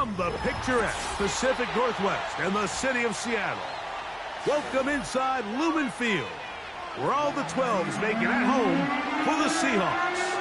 From the picturesque Pacific Northwest and the city of Seattle, welcome inside Lumen Field, where all the 12s make it at home for the Seahawks.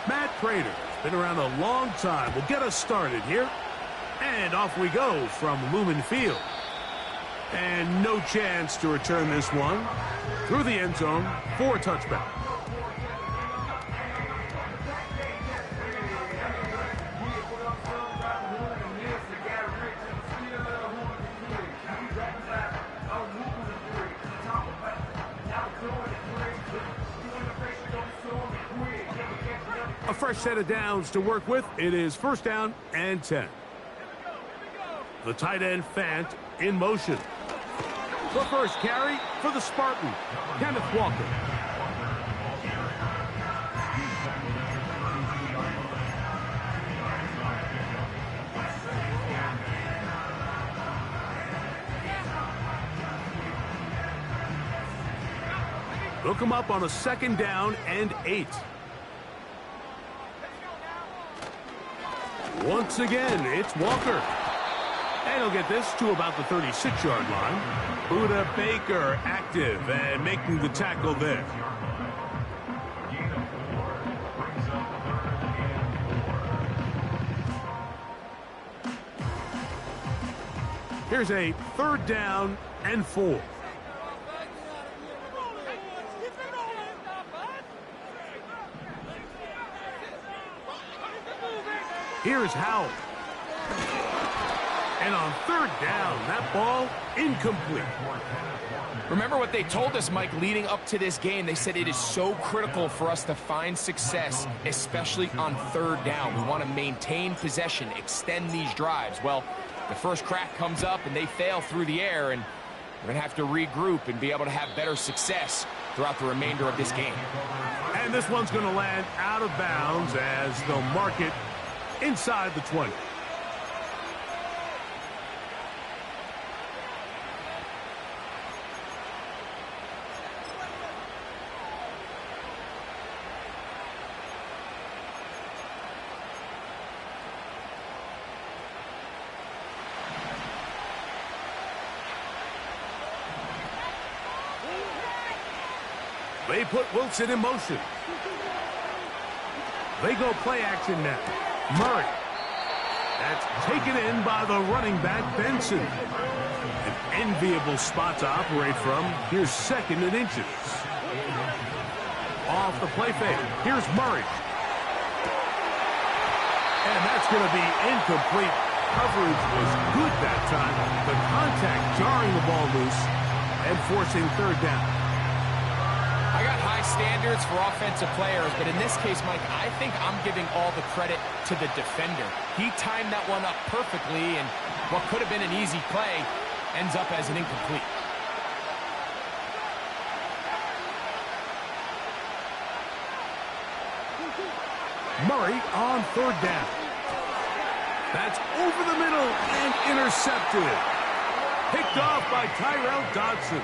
Matt Prater's been around a long time. We'll get us started here. And off we go from Lumen Field. And no chance to return this one through the end zone for a touchback. A fresh set of downs to work with. It is first down and 10. The tight end Fant in motion. The first carry for the Spartan, Kenneth Walker. Look him up on a second down and 8. Once again, it's Walker. And he'll get this to about the 36-yard line. Budda Baker active and making the tackle there. Here's a third down and 4. Here's Howell. And on third down, that ball incomplete. Remember what they told us, Mike, leading up to this game. They said it is so critical for us to find success, especially on third down. We want to maintain possession, extend these drives. Well, the first crack comes up and they fail through the air, and we're going to have to regroup and be able to have better success throughout the remainder of this game. And this one's going to land out of bounds as they'll mark it inside the 20. They put Wilson in motion. They go play action now. Murray. That's taken in by the running back, Benson. An enviable spot to operate from. Here's second and inches. Off the play fake. Here's Murray. And that's going to be incomplete. Coverage was good that time. The contact jarring the ball loose and forcing third down. I got high standards for offensive players, but in this case, Mike, I think I'm giving all the credit to the defender. He timed that one up perfectly, and what could have been an easy play ends up as an incomplete. Murray on third down. That's over the middle and intercepted. Picked off by Tyrel Dodson.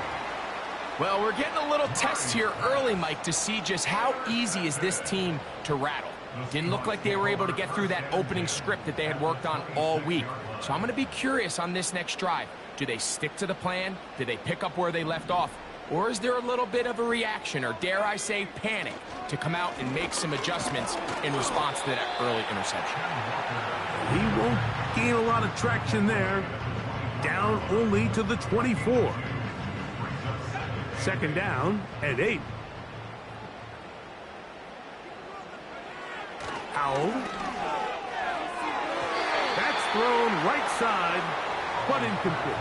Well, we're getting a little test here early, Mike, to see just how easy is this team to rattle. Didn't look like they were able to get through that opening script that they had worked on all week. So I'm going to be curious on this next drive. Do they stick to the plan? Do they pick up where they left off? Or is there a little bit of a reaction, or dare I say panic, to come out and make some adjustments in response to that early interception? He won't gain a lot of traction there. Down only to the 24. Second down and 8. Howell. That's thrown right side, but incomplete.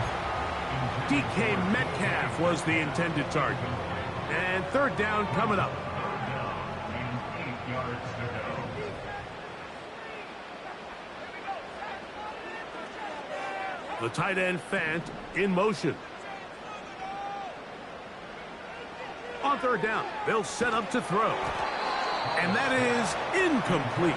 DK Metcalf was the intended target. And third down coming up. The tight end Fant in motion. On third down, they'll set up to throw. And that is incomplete.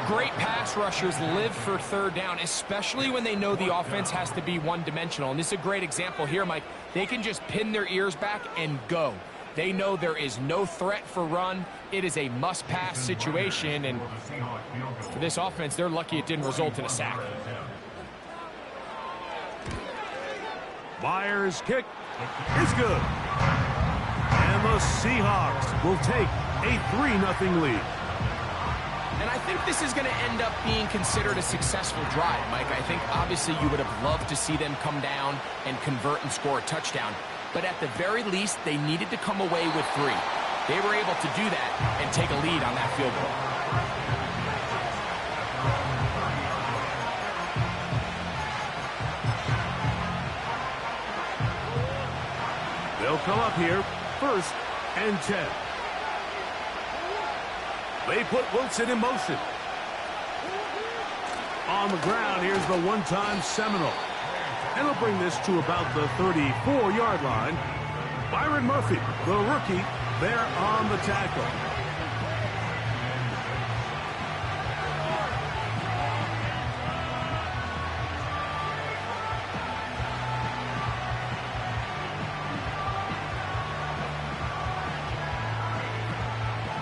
Great pass rushers live for third down, especially when they know the offense has to be one-dimensional. And this is a great example here, Mike. They can just pin their ears back and go. They know there is no threat for run. It is a must-pass situation. And for this offense, they're lucky it didn't result in a sack. Myers' kick is good. And the Seahawks will take a 3-0 lead. And I think this is going to end up being considered a successful drive, Mike. I think obviously you would have loved to see them come down and convert and score a touchdown. But at the very least, they needed to come away with 3. They were able to do that and take a lead on that field goal. They'll come up here, 1st and 10. They put Wilson in motion. On the ground, here's the one-time Seminole. And he'll bring this to about the 34-yard line. Byron Murphy, the rookie, there on the tackle.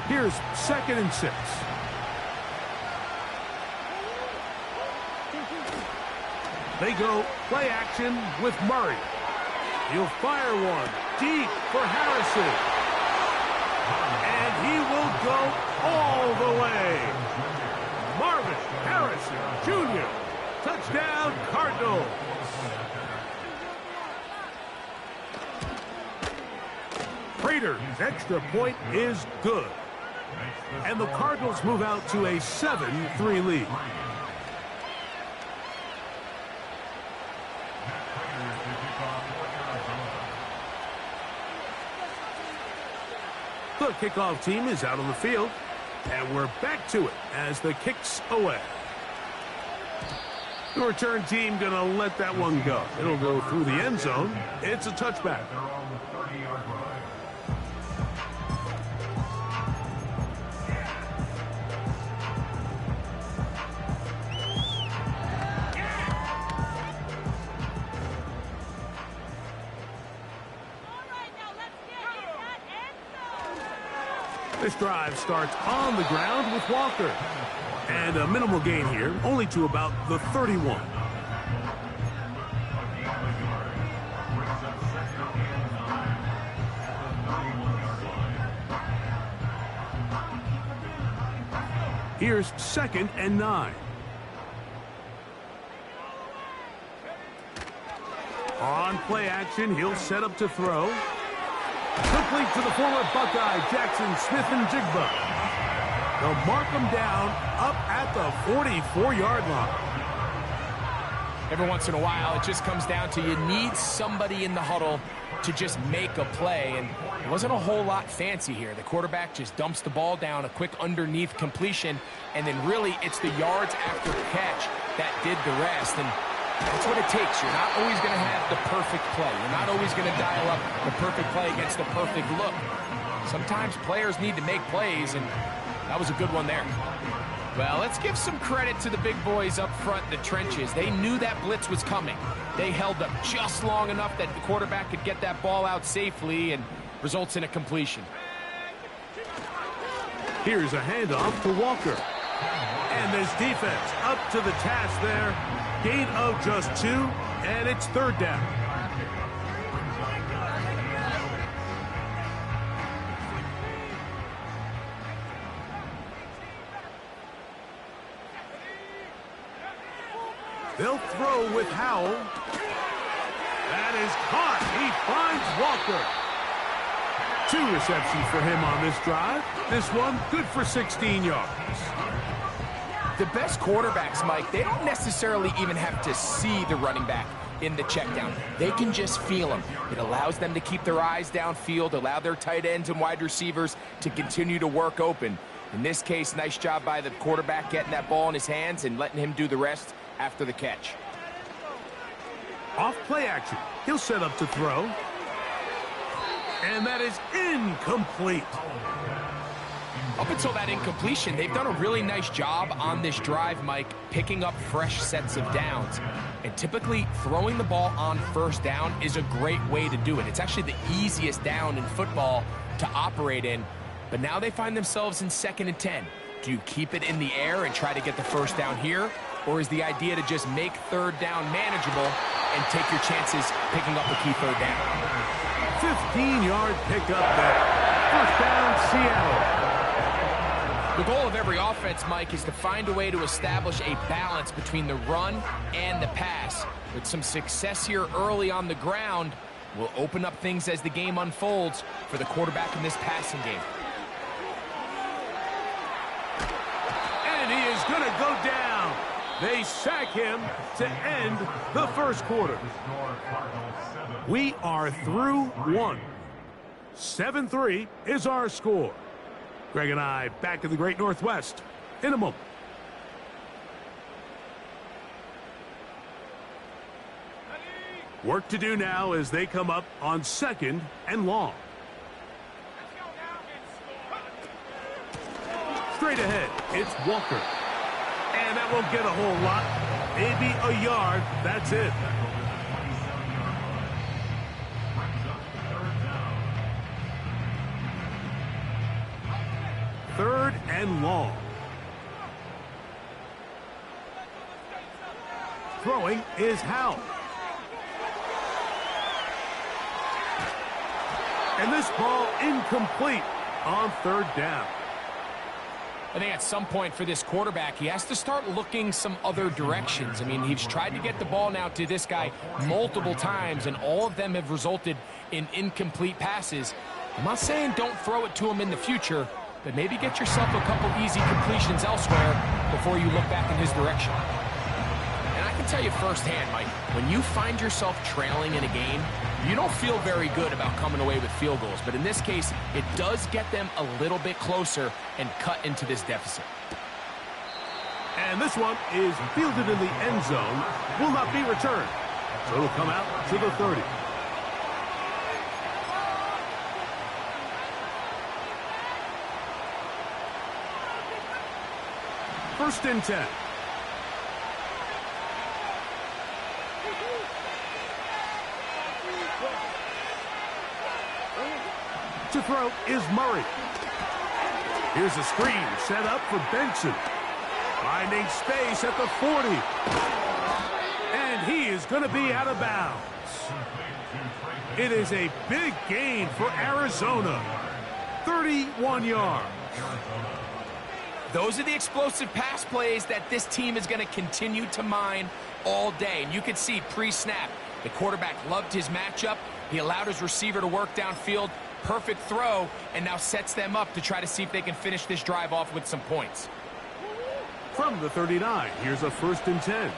Here's 2nd and 6. They go play action with Murray. He'll fire one deep for Harrison. And he will go all the way. Marvin Harrison Jr. Touchdown, Cardinals. Prater's extra point is good. And the Cardinals move out to a 7-3 lead. The kickoff team is out on the field, and we're back to it as the kick's away. The return team going to let that one go. It'll go through the end zone. It's a touchback. This drive starts on the ground with Walker. And a minimal gain here, only to about the 31. Here's 2nd and 9. On play action, he'll set up to throw. Complete to the former Buckeye, Jackson Smith-Njigba. They'll mark him down up at the 44-yard line. Every once in a while, it just comes down to you need somebody in the huddle to just make a play. And it wasn't a whole lot fancy here. The quarterback just dumps the ball down, a quick underneath completion, and then really it's the yards after the catch that did the rest. And that's what it takes. You're not always going to have the perfect play. You're not always going to dial up the perfect play against the perfect look. Sometimes players need to make plays, and that was a good one there. Well, let's give some credit to the big boys up front in the trenches. They knew that blitz was coming. They held up just long enough that the quarterback could get that ball out safely and results in a completion. Here's a handoff to Walker. And this defense up to the task there. Gain of just 2, and it's 3rd down. They'll throw with Howell. That is caught. He finds Walker. 2 receptions for him on this drive. This one good for 16 yards. The best quarterbacks, Mike, they don't necessarily even have to see the running back in the check down. They can just feel him. It allows them to keep their eyes downfield, allow their tight ends and wide receivers to continue to work open. In this case, nice job by the quarterback getting that ball in his hands and letting him do the rest after the catch. Off play action. He'll set up to throw. And that is incomplete. Up until that incompletion, they've done a really nice job on this drive, Mike, picking up fresh sets of downs. And typically, throwing the ball on first down is a great way to do it. It's actually the easiest down in football to operate in. But now they find themselves in 2nd and 10. Do you keep it in the air and try to get the first down here? Or is the idea to just make 3rd down manageable and take your chances picking up a key 3rd down? 15-yard pickup there. First down, Seattle. The goal of every offense, Mike, is to find a way to establish a balance between the run and the pass. With some success here early on the ground, will open up things as the game unfolds for the quarterback in this passing game. And he is going to go down. They sack him to end the first quarter. We are through one. 7-3 is our score. Greg and I back in the Great Northwest in a moment. Work to do now as they come up on 2nd and long. Straight ahead, it's Walker. And that won't get a whole lot. Maybe a yard, that's it. Third and long. Throwing is Howell. And this ball incomplete on 3rd down. I think at some point for this quarterback, he has to start looking some other directions. I mean, he's tried to get the ball now to this guy multiple times, and all of them have resulted in incomplete passes. I'm not saying don't throw it to him in the future, but maybe get yourself a couple easy completions elsewhere before you look back in his direction. And I can tell you firsthand, Mike, when you find yourself trailing in a game, you don't feel very good about coming away with field goals. But in this case, it does get them a little bit closer and cut into this deficit. And this one is fielded in the end zone, will not be returned. So it'll come out to the 30. First and 10. To throw is Murray. Here's a screen set up for Benson. Finding space at the 40. And he is going to be out of bounds. It is a big gain for Arizona. 31 yards. Those are the explosive pass plays that this team is going to continue to mine all day. And you can see pre-snap, the quarterback loved his matchup. He allowed his receiver to work downfield. Perfect throw, and now sets them up to try to see if they can finish this drive off with some points. From the 39, here's a 1st and 10.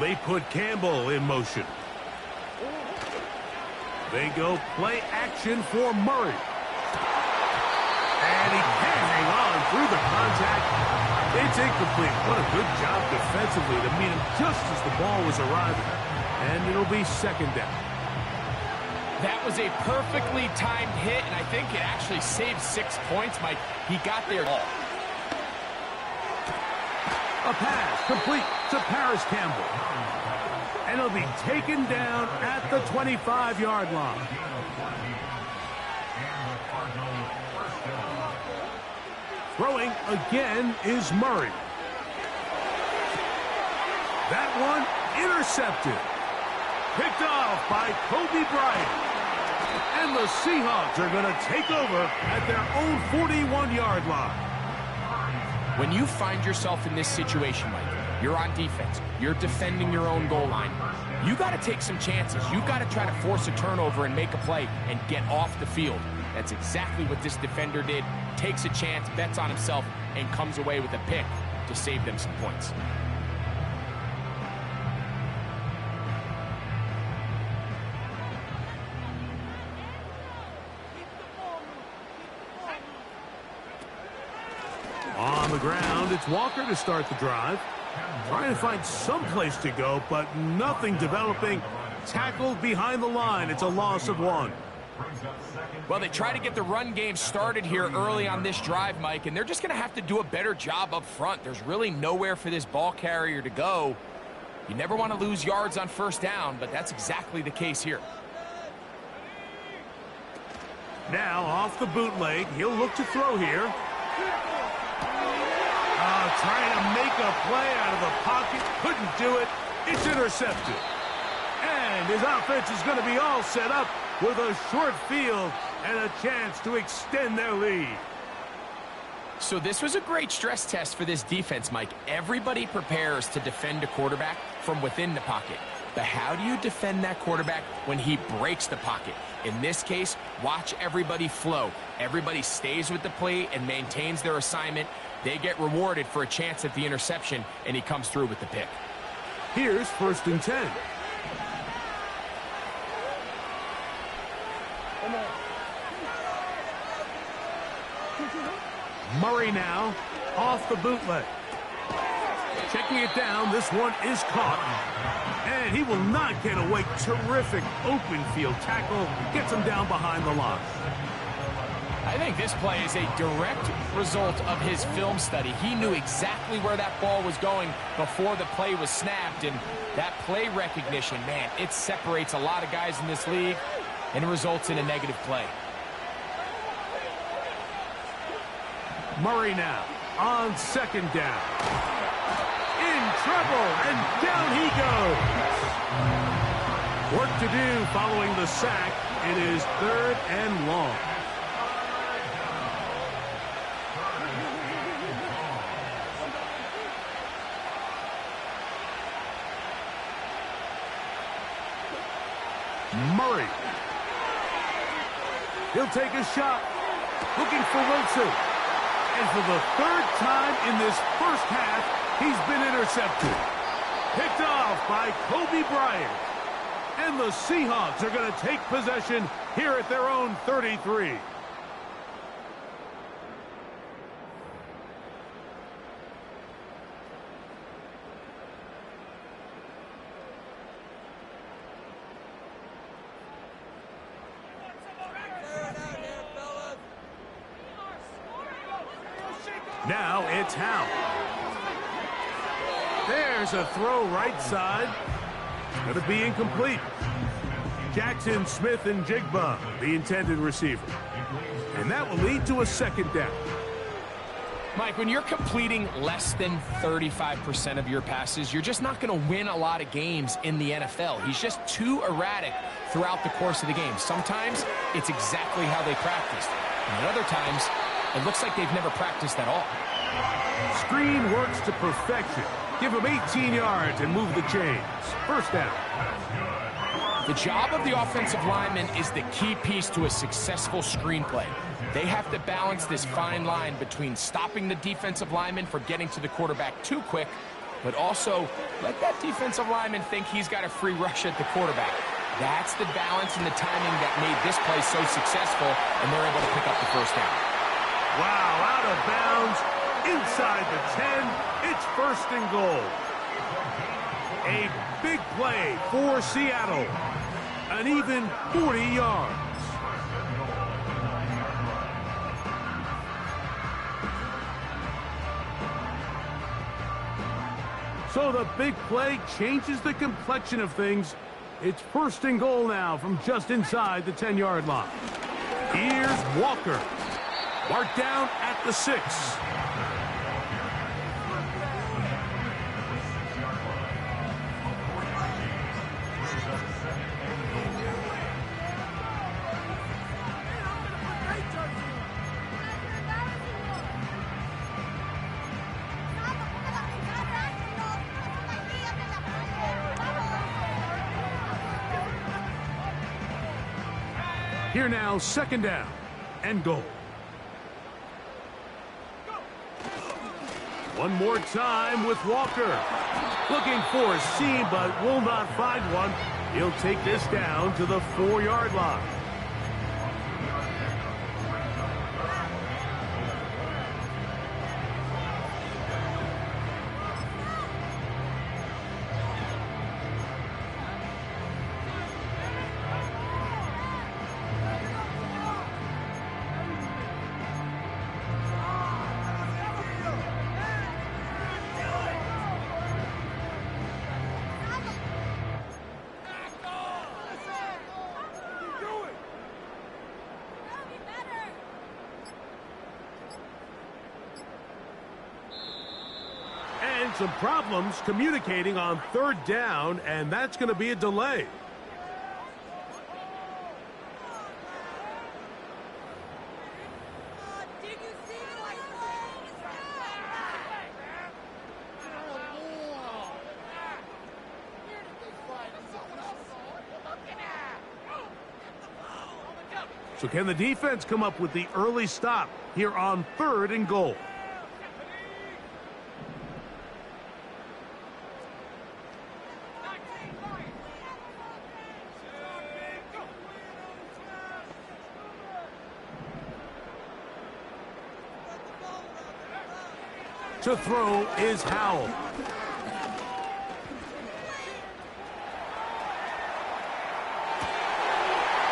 They put Campbell in motion. They go play action for Murray. And he can't hang on through the contact. It's incomplete. What a good job defensively to meet him just as the ball was arriving. And it'll be 2nd down. That was a perfectly timed hit, and I think it actually saved 6 points, Mike. He got there. A pass complete to Paris Campbell. And he'll be taken down at the 25-yard line. Throwing again is Murray. That one intercepted. Picked off by Kobe Bryant. And the Seahawks are going to take over at their own 41-yard line. When you find yourself in this situation, Mike, you're on defense, you're defending your own goal line, you got to take some chances. You got to try to force a turnover and make a play and get off the field. That's exactly what this defender did. Takes a chance, bets on himself, and comes away with a pick to save them some points. On the ground, it's Walker to start the drive. Trying to find some place to go, but nothing developing. Tackled behind the line. It's a loss of 1. Well, they try to get the run game started here early on this drive, Mike, and they're just going to have to do a better job up front. There's really nowhere for this ball carrier to go. You never want to lose yards on first down, but that's exactly the case here. Now, off the bootleg, he'll look to throw here. Trying to make a play out of the pocket. Couldn't do it. It's intercepted. And his offense is going to be all set up with a short field and a chance to extend their lead. So this was a great stress test for this defense, Mike. Everybody prepares to defend a quarterback from within the pocket. But how do you defend that quarterback when he breaks the pocket? In this case, watch everybody flow. Everybody stays with the play and maintains their assignment. They get rewarded for a chance at the interception, and he comes through with the pick. Here's 1st and 10. Murray now off the bootleg. Checking it down, this one is caught. And he will not get away. Terrific open field tackle. Gets him down behind the line. I think this play is a direct result of his film study. He knew exactly where that ball was going before the play was snapped. And that play recognition, man, it separates a lot of guys in this league and results in a negative play. Murray now on 2nd down. In trouble, and down he goes. Work to do following the sack. It is 3rd and long. Murray. He'll take a shot. Looking for Wilson. And for the 3rd time in this first half, he's been intercepted. Picked off by Kobe Bryant. And the Seahawks are going to take possession here at their own 33. Now it's Howe. There's a throw right side. Going to be incomplete. Jackson, Smith, and Jigba, the intended receiver. And that will lead to a 2nd down. Mike, when you're completing less than 35% of your passes, you're just not going to win a lot of games in the NFL. He's just too erratic throughout the course of the game. Sometimes it's exactly how they practiced. And at other times, it looks like they've never practiced at all. Screen works to perfection. Give him 18 yards and move the chains. 1st down. The job of the offensive lineman is the key piece to a successful screen play. They have to balance this fine line between stopping the defensive lineman from getting to the quarterback too quick, but also let that defensive lineman think he's got a free rush at the quarterback. That's the balance and the timing that made this play so successful, and they're able to pick up the 1st down. Wow, out of bounds, inside the 10, it's 1st and goal. A big play for Seattle, an even 40 yards. So the big play changes the complexion of things. It's 1st and goal now from just inside the 10-yard line. Here's Walker. Marked down at the 6. Here now, 2nd down and goal. One more time with Walker. Looking for a seam, but will not find one. He'll take this down to the 4-yard line. some problems communicating on third down, and that's going to be a delay. So can the defense come up with the early stop here on 3rd and goal? To throw is Howell.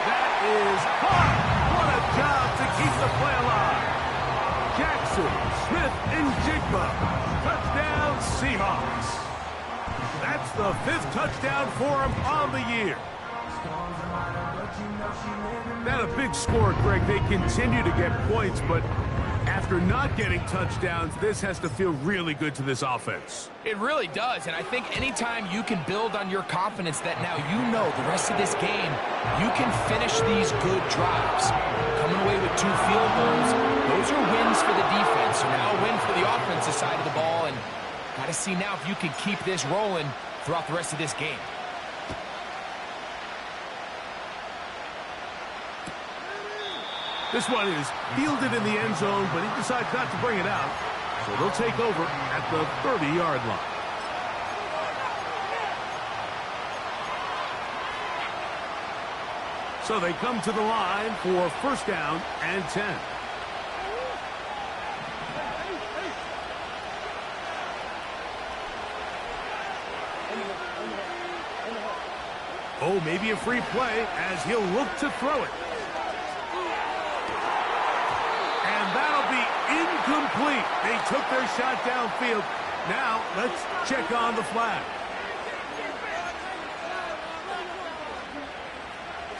That is caught. What a job to keep the play alive. Jackson, Smith, and Jigba. Touchdown, Seahawks. That's the 5th touchdown for him on the year. Not a big score, Greg. They continue to get points, but after not getting touchdowns, this has to feel really good to this offense. It really does, and I think anytime you can build on your confidence that now you know the rest of this game, you can finish these good drives. Coming away with 2 field goals, those are wins for the defense. So now a win for the offensive side of the ball, and got to see now if you can keep this rolling throughout the rest of this game. This one is fielded in the end zone, but he decides not to bring it out. So they'll take over at the 30-yard line. So they come to the line for 1st down and 10. Oh, maybe a free play as he'll look to throw it. Incomplete. They took their shot downfield. Now, let's check on the flag.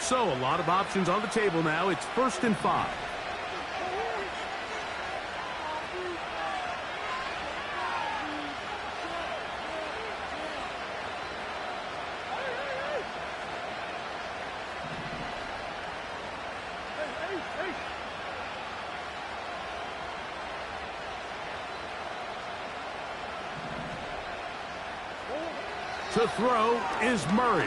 So, a lot of options on the table now. It's 1st and 5. To throw is Murray.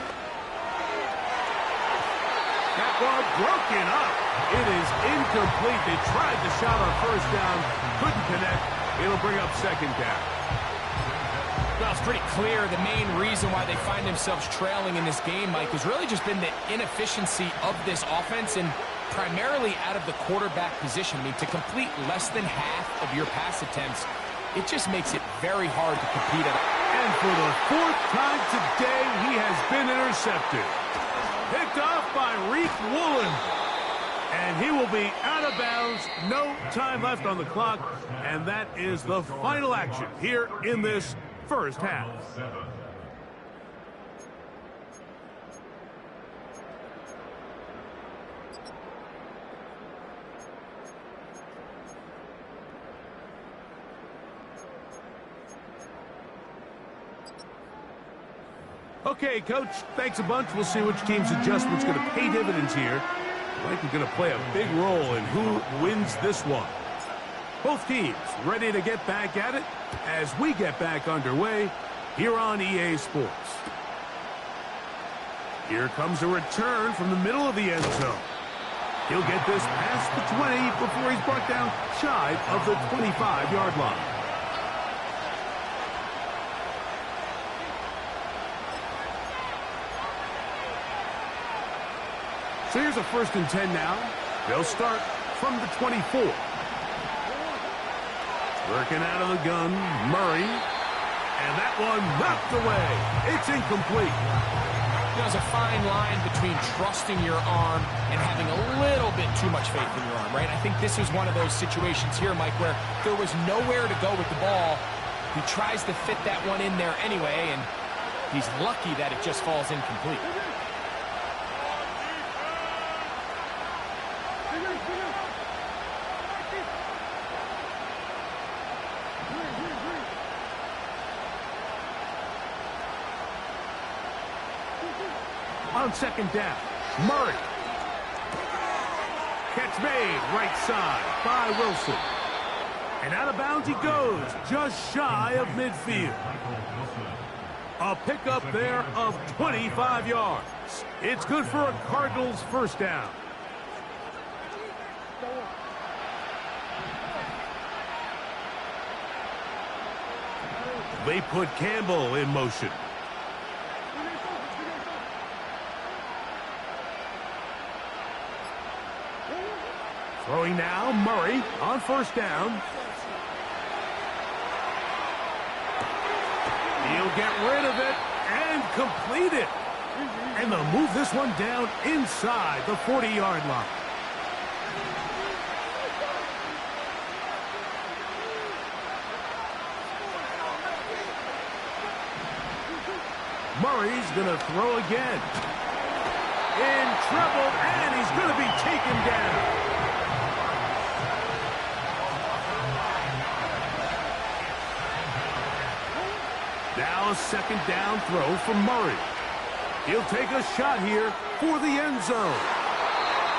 That ball broken up. It is incomplete. They tried the shot on 1st down. Couldn't connect. It'll bring up 2nd down. Well, it's pretty clear the main reason why they find themselves trailing in this game, Mike, has really just been the inefficiency of this offense and primarily out of the quarterback position. I mean, to complete less than half of your pass attempts, it just makes it very hard to compete at. And for the 4th time today, he has been intercepted. Picked off by Reek Woolen. And he will be out of bounds. No time left on the clock. And that is the final action here in this 1st half. Okay, Coach, thanks a bunch. We'll see which team's adjustment's going to pay dividends here. I think we're going to play a big role in who wins this one. Both teams ready to get back at it as we get back underway here on EA Sports. Here comes a return from the middle of the end zone. He'll get this past the 20 before he's brought down shy of the 25-yard line. So here's a 1st and 10 now. They'll start from the 24. Working out of the gun, Murray. And that one knocked away. It's incomplete. There's a fine line between trusting your arm and having a little bit too much faith in your arm, right? I think this is one of those situations here, Mike, where there was nowhere to go with the ball. He tries to fit that one in there anyway, and he's lucky that it just falls incomplete. on second down. Murray. Catch made, right side by Wilson. And out of bounds he goes, just shy of midfield. A pickup there of 25 yards. It's good for a Cardinals first down. They put Campbell in motion. Throwing now, Murray on first down. He'll get rid of it and complete it. And they'll move this one down inside the 40-yard line. Murray's going to throw again. In trouble, and he's going to be taken down. Now a second down throw from Murray. He'll take a shot here for the end zone.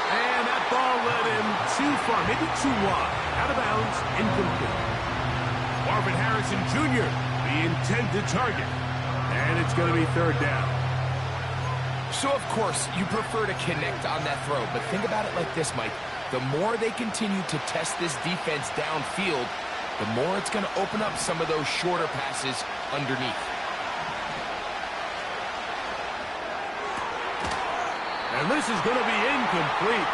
And that ball led him too far, maybe too wide. Out of bounds, incomplete. Marvin Harrison Jr., the intended target. And it's going to be third down. So, of course, you prefer to connect on that throw, but think about it like this, Mike. The more they continue to test this defense downfield, the more it's going to open up some of those shorter passes underneath. And this is going to be incomplete.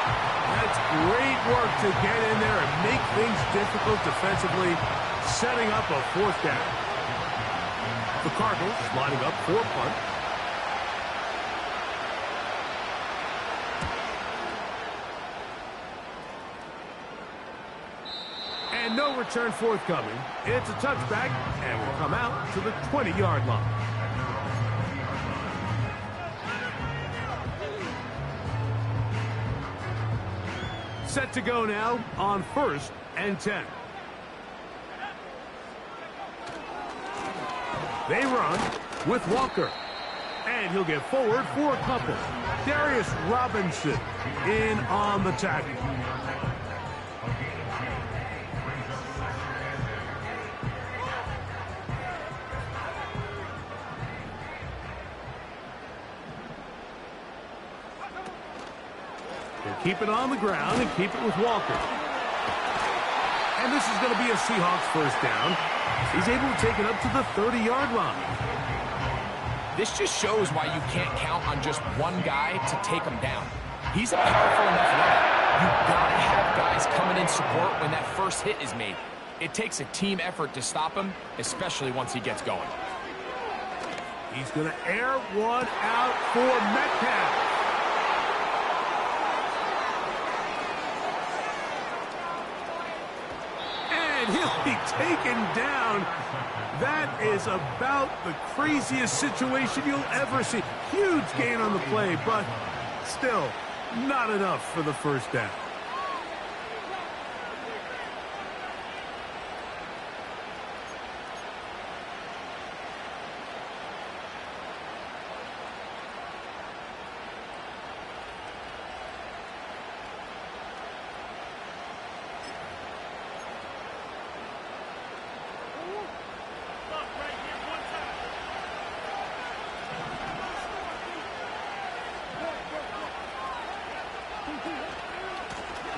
That's great work to get in there and make things difficult defensively, setting up a fourth down. The Cardinals lining up for a punt. And no return forthcoming. It's a touchback, and will come out to the 20-yard line. Set to go now on 1st and 10. They run with Walker. And he'll get forward for a couple. Darius Robinson in on the tackle. He'll keep it on the ground and keep it with Walker. And this is going to be a Seahawks first down. He's able to take it up to the 30-yard line. This just shows why you can't count on just one guy to take him down. He's a powerful enough runner. You've got to have guys coming in support when that first hit is made. It takes a team effort to stop him, especially once he gets going. He's going to air one out for Metcalf. And he'll be taken down. That is about the craziest situation you'll ever see. Huge gain on the play, but still not enough for the first down.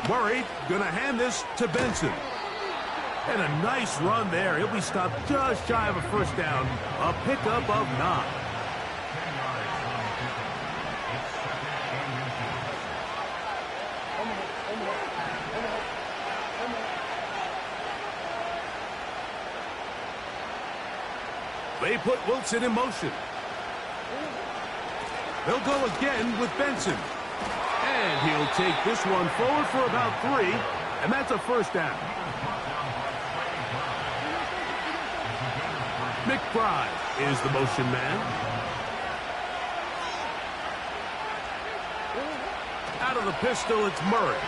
Murray going to hand this to Benson. And a nice run there. He'll be stopped just shy of a first down. A pickup of 9. They put Wilson in motion. They'll go again with Benson. And he'll take this one forward for about 3, and that's a first down. McBride is the motion man. Out of the pistol, it's Murray.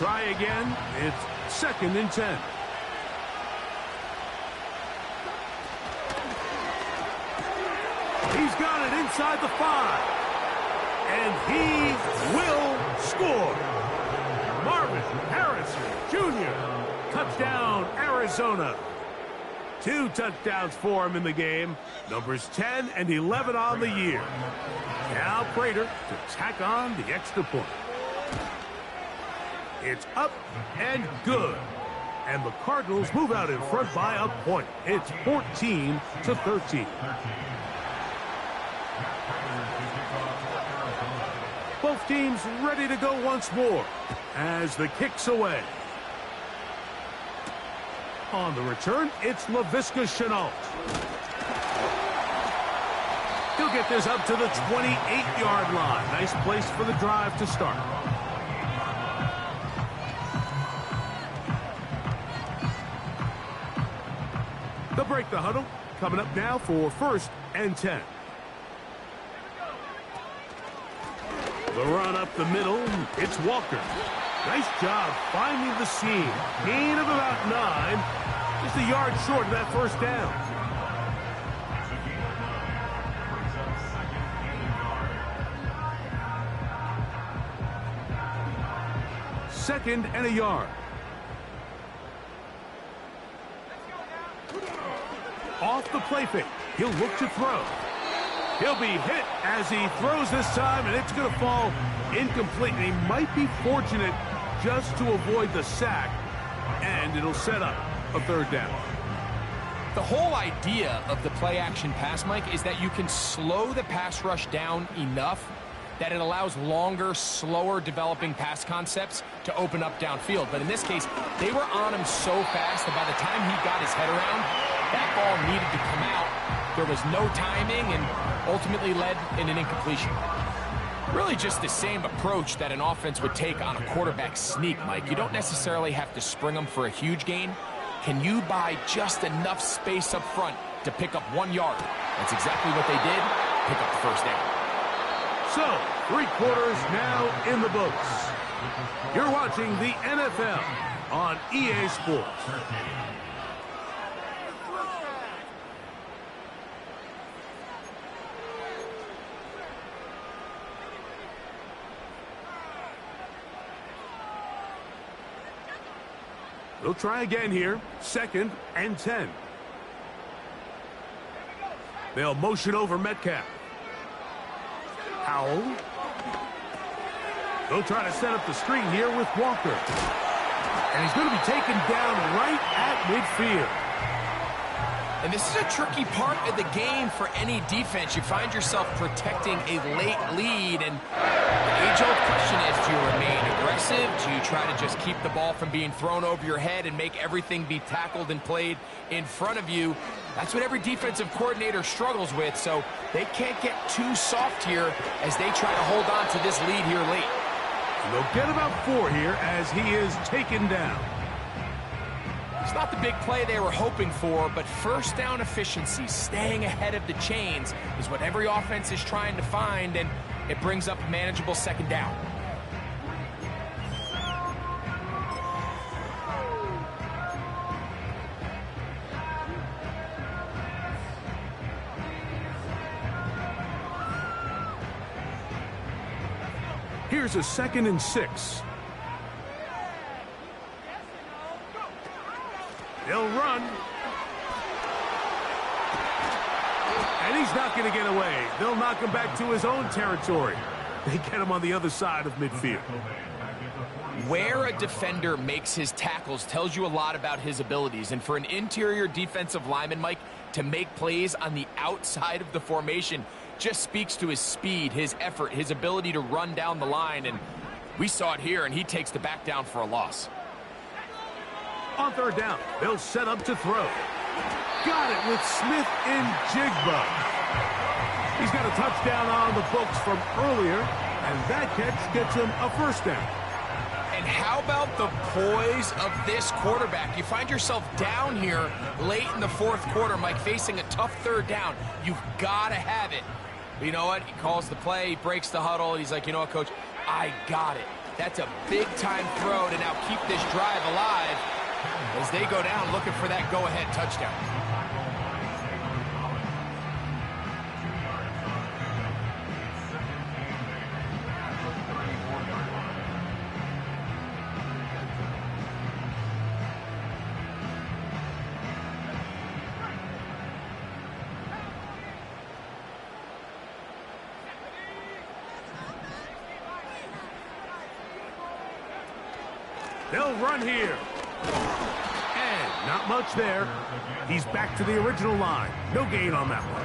try again. It's 2nd and 10. He's got it inside the 5. And he will score. Marvin Harrison Jr. Touchdown, Arizona. 2 touchdowns for him in the game. Numbers 10 and 11 on the year. Now Prater to tack on the extra point. It's up and good. And the Cardinals move out in front by a point. It's 14-13. Both teams ready to go once more as the kick's away. On the return, it's Laviska Shenault. He'll get this up to the 28-yard line. Nice place for the drive to start. They'll break the huddle. Coming up now for 1st and 10. The run up the middle, it's Walker. Nice job finding the seam. Gain of about 9. Just a yard short of that 1st down. Second and a yard. Off the play fake. He'll look to throw. He'll be hit as he throws this time, and it's going to fall incomplete. And he might be fortunate just to avoid the sack, and it'll set up a 3rd down. The whole idea of the play-action pass, Mike, is that you can slow the pass rush down enough that it allows longer, slower developing pass concepts to open up downfield. But in this case, they were on him so fast that by the time he got his head around, that ball needed to come out. There was no timing and ultimately led in an incompletion. Really just the same approach that an offense would take on a quarterback sneak, Mike. You don't necessarily have to spring them for a huge gain. Can you buy just enough space up front to pick up 1 yard? That's exactly what they did. Pick up the 1st down. So, 3 quarters now in the books. You're watching the NFL on EA Sports. They'll try again here. 2nd and 10. They'll motion over Metcalf. Howell. They'll try to set up the screen here with Walker. And he's going to be taken down right at midfield. And this is a tricky part of the game for any defense. You find yourself protecting a late lead, and the age-old question is, do you remain aggressive? Do you try to just keep the ball from being thrown over your head and make everything be tackled and played in front of you? That's what every defensive coordinator struggles with, so they can't get too soft here as they try to hold on to this lead here late. And they'll get about 4 here as he is taken down. It's not the big play they were hoping for, but 1st down efficiency, staying ahead of the chains, is what every offense is trying to find, and it brings up a manageable 2nd down. Here's a 2nd and 6. He'll run. And he's not going to get away. They'll knock him back to his own territory. They get him on the other side of midfield. Where a defender makes his tackles tells you a lot about his abilities. And for an interior defensive lineman, Mike, to make plays on the outside of the formation just speaks to his speed, his effort, his ability to run down the line. And we saw it here, and he takes the back down for a loss. On 3rd down, they'll set up to throw. Got it with Smith and Jigba. He's got a touchdown on the books from earlier, and that catch gets him a 1st down. And how about the poise of this quarterback? You find yourself down here late in the 4th quarter, Mike, facing a tough 3rd down. You've got to have it. But you know what? He calls the play, he breaks the huddle. He's like, you know what, Coach? I got it. That's a big-time throw to now keep this drive alive as they go down looking for that go-ahead touchdown. They'll run here. And not much there. He's back to the original line. No gain on that one.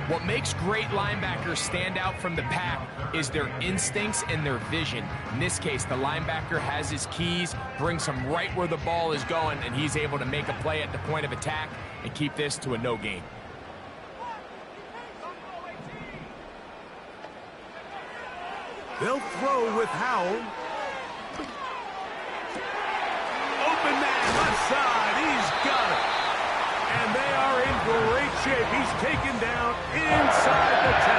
What makes great linebackers stand out from the pack is their instincts and their vision. In this case, the linebacker has his keys, brings him right where the ball is going, and he's able to make a play at the point of attack and keep this to a no gain. They'll throw with Howell. Open man, left side, he's got it. And they are in great shape. He's taken down inside the 10.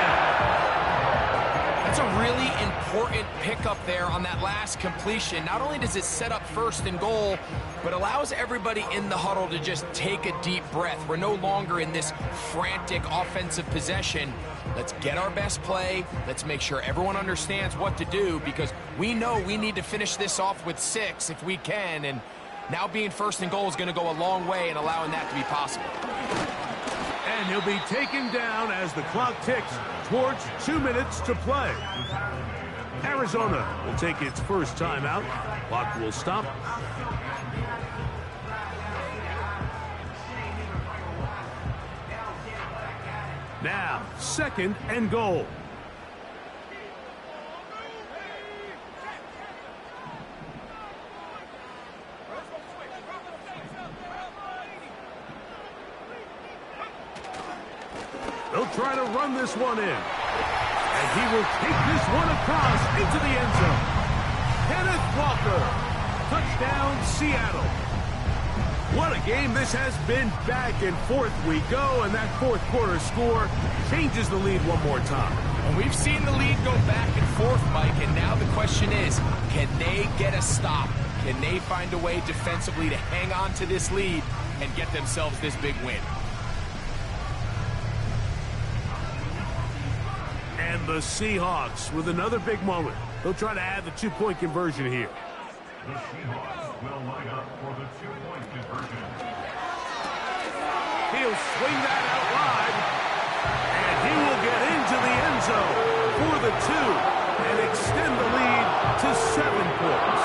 That's a really important pickup there on that last completion. Not only does it set up first and goal, but allows everybody in the huddle to just take a deep breath. We're no longer in this frantic offensive possession. Let's get our best play. Let's make sure everyone understands what to do, because we know we need to finish this off with 6 if we can, and now being first and goal is going to go a long way in allowing that to be possible. And he'll be taken down as the clock ticks towards 2 minutes to play. Arizona will take its first timeout. Clock will stop. Now, second and goal. They'll try to run this one in. And he will take this one across into the end zone. Kenneth Walker. Touchdown, Seattle. What a game this has been. Back and forth we go, and that fourth quarter score changes the lead one more time. And we've seen the lead go back and forth, Mike, and now the question is, can they get a stop? Can they find a way defensively to hang on to this lead and get themselves this big win? And the Seahawks with another big moment. They'll try to add the 2-point conversion here. The Seahawks will line up for the 2-point conversion. He'll swing that out wide. And he will get into the end zone for the 2 and extend the lead to 7 points.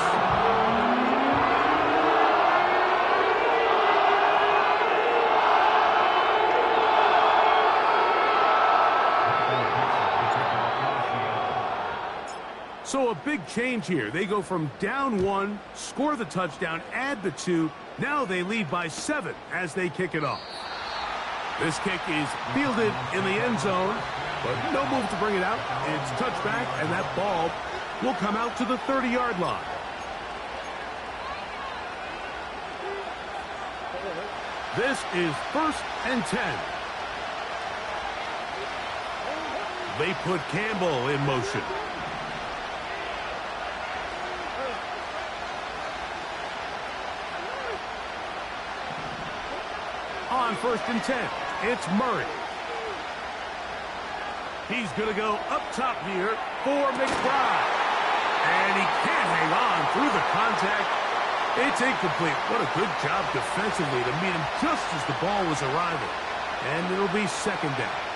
So a big change here. They go from down 1, score the touchdown, add the 2. Now they lead by 7 as they kick it off. This kick is fielded in the end zone, but no move to bring it out. It's touchback, and that ball will come out to the 30-yard line. This is 1st and 10. They put Campbell in motion. On 1st and 10, it's Murray. He's going to go up top here for McBride. And he can't hang on through the contact. It's incomplete. What a good job defensively to meet him just as the ball was arriving. And it'll be 2nd down.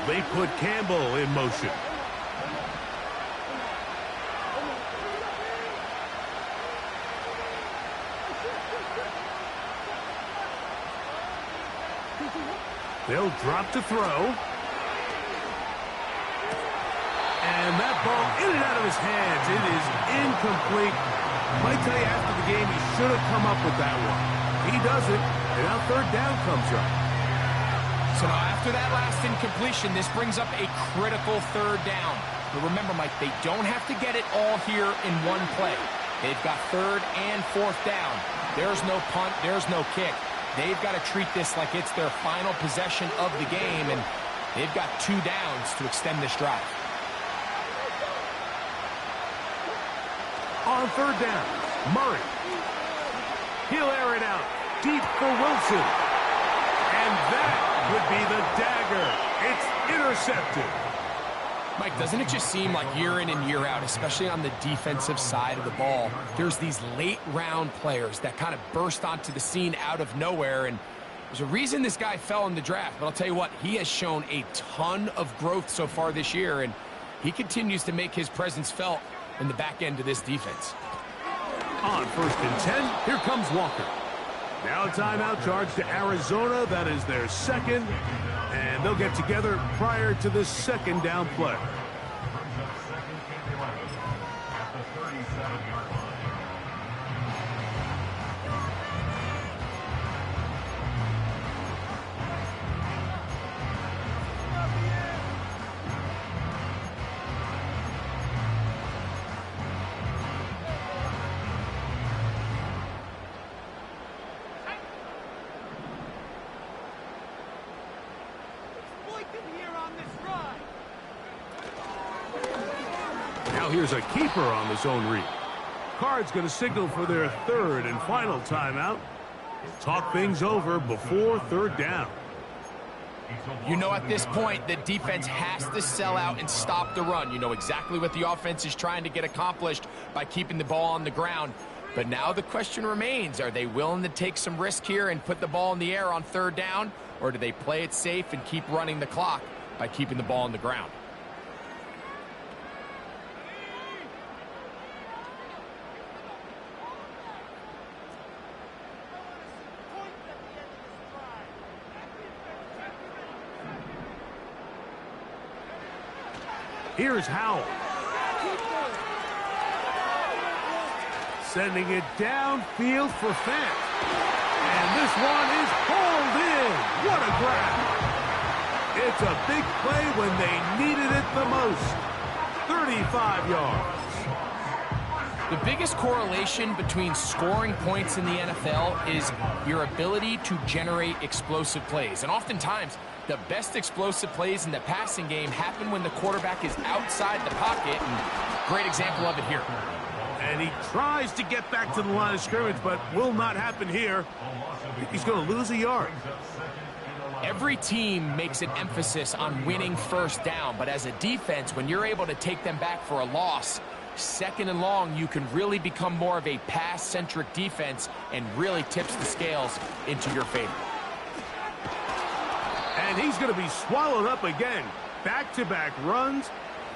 They put Campbell in motion. They'll drop to throw. And that ball in and out of his hands. It is incomplete. Might tell you after the game he should have come up with that one. He doesn't, and now 3rd down comes up. So now after that last incompletion, this brings up a critical third down. But remember, Mike, they don't have to get it all here in one play. They've got third and fourth down. There's no punt, there's no kick. They've got to treat this like it's their final possession of the game, and they've got 2 downs to extend this drive. On third down, Murray. He'll air it out deep for Wilson. And that would be the dagger. It's intercepted. Mike, doesn't it just seem like year in and year out, especially on the defensive side of the ball, there's these late-round players that kind of burst onto the scene out of nowhere, and there's a reason this guy fell in the draft, but I'll tell you what, he has shown a ton of growth so far this year, and he continues to make his presence felt in the back end of this defense. On 1st and 10, here comes Walker. Now a timeout charge to Arizona. That is their second, and they'll get together prior to the second down play. Now here's a keeper on the zone read. Card's going to signal for their third and final timeout. Talk things over before third down. You know, at this point, the defense has to sell out and stop the run. You know exactly what the offense is trying to get accomplished by keeping the ball on the ground. But now the question remains, are they willing to take some risk here and put the ball in the air on third down? Or do they play it safe and keep running the clock by keeping the ball on the ground? Here's Howell. Sending it downfield for Fant. And this one is hauled in. What a grab. It's a big play when they needed it the most. 35 yards. The biggest correlation between scoring points in the NFL is your ability to generate explosive plays. And oftentimes, the best explosive plays in the passing game happen when the quarterback is outside the pocket. And great example of it here. And he tries to get back to the line of scrimmage, but will not happen here. He's going to lose a yard. Every team makes an emphasis on winning first down, but as a defense, when you're able to take them back for a loss, second and long, you can really become more of a pass-centric defense and really tips the scales into your favor. And he's going to be swallowed up again. Back-to-back runs,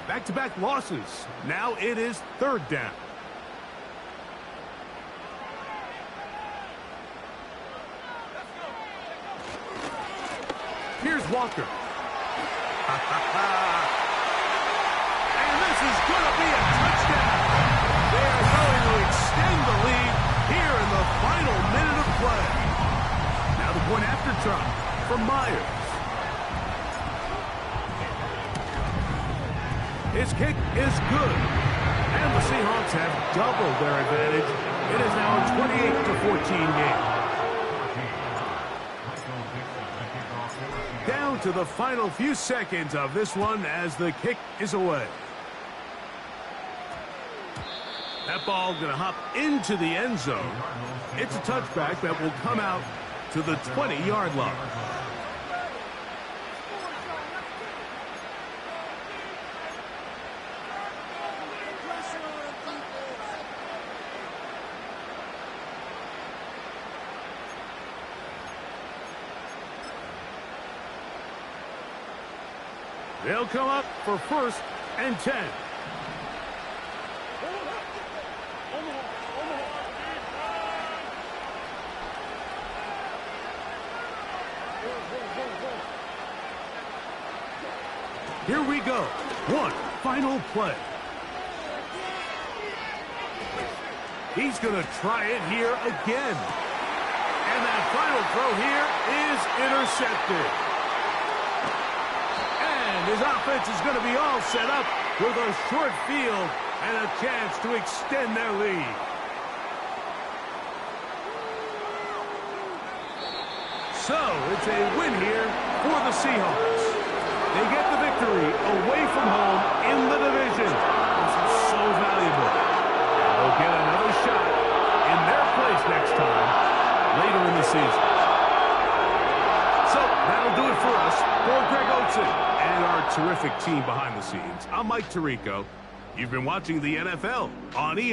back-to-back losses. Now it is third down. Here's Walker. And this is going to be a touchdown. They are going to extend the lead here in the final minute of play. Now the point after try from Myers. His kick is good. And the Seahawks have doubled their advantage. It is now a 28-14 game. Down to the final few seconds of this one as the kick is away. That ball going to hop into the end zone. It's a touchback that will come out to the 20-yard line. They'll come up for 1st and 10. Here we go. One final play. He's going to try it here again. And that final throw here is intercepted. his offense is going to be all set up with a short field and a chance to extend their lead. So, it's a win here for the Seahawks. They get the victory away from home in the division. This is so valuable. And they'll get another shot in their place next time later in the season. So, that'll do it for us. For Greg Olsen and our terrific team behind the scenes, I'm Mike Tirico. You've been watching the NFL on ESPN.